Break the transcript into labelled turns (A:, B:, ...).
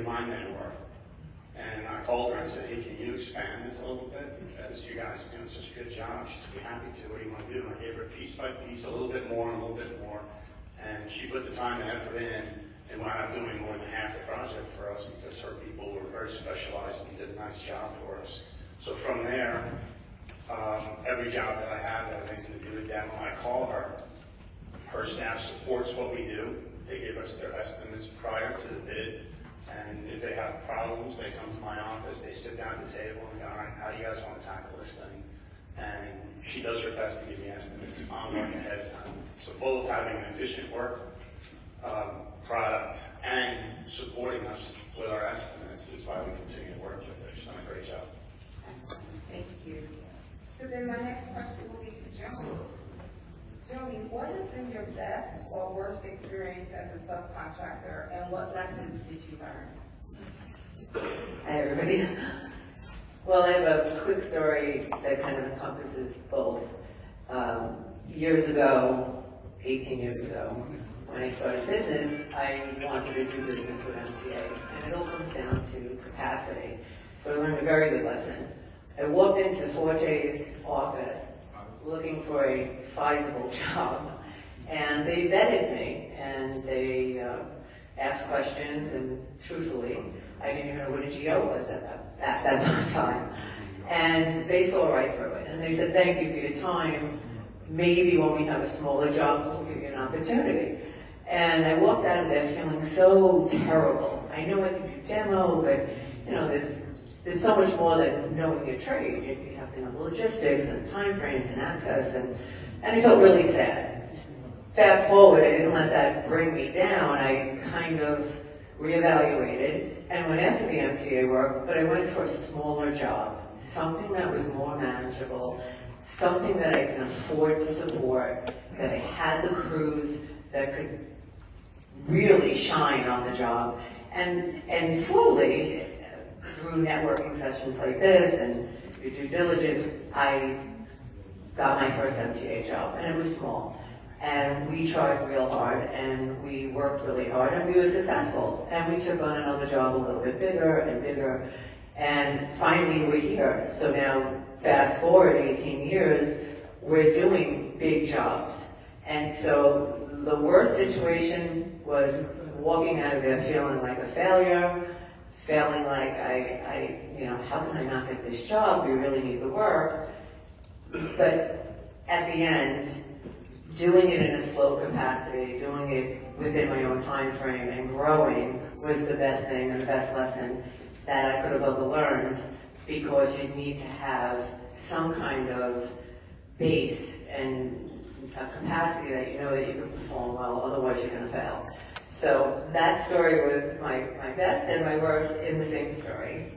A: my men were. And I called her and said, hey, can you expand this a little bit? Because you guys are doing such a good job. She said, be happy to. What do you want to do? And I gave her piece by piece, a little bit more and a little bit more. And she put the time and effort in and wound up doing more than half the project for us because her people were very specialized and did a nice job for us. So from there, every job that I have that has anything to do with demo, I call her. Her staff supports what we do. They give us their estimates prior to the bid. And if they have problems, they come to my office, they sit down at the table and go, all right, how do you guys want to tackle this thing? And she does her best to give me estimates on work ahead of time. So both having an efficient work product and supporting us with our estimates is why we continue to work with her. She's done a great job.
B: Thank you. So then my next question will be to Joan. Joan, what has been your best or worst experience as a subcontractor, and what lessons did you learn?
C: Hi, everybody. Well, I have a quick story that kind of encompasses both. Years ago, 18 years ago, when I started business, I wanted to do business with MTA, and it all comes down to capacity. So I learned a very good lesson. I walked into Forte's office looking for a sizable job, and they vetted me, and they asked questions, and truthfully, I didn't even know what a GO was at that time. And they saw right through it, and they said, thank you for your time. Maybe when we have a smaller job, we'll give you an opportunity. And I walked out of there feeling so terrible. I know I can do demo, but you know, there's so much more than knowing your trade. You have to know logistics and time frames and access, and I felt really sad. Fast forward, I didn't let that bring me down. I kind of reevaluated and went after the MTA work, but I went for a smaller job, something that was more manageable, something that I can afford to support, that I had the crews that could really shine on the job. And slowly, through networking sessions like this and your due diligence, I got my first MTA job, and it was small. And we tried real hard, and we worked really hard, and we were successful. And we took on another job a little bit bigger and bigger, and finally we're here. So now, fast forward 18 years, we're doing big jobs. And so the worst situation was walking out of there feeling like a failure, feeling like you know, how can I not get this job? We really need the work. But at the end, doing it in a slow capacity, doing it within my own time frame and growing was the best thing and the best lesson that I could have ever learned, because you need to have some kind of base and a capacity that you know that you can perform well, otherwise you're going to fail. So that story was my best and my worst in the same story.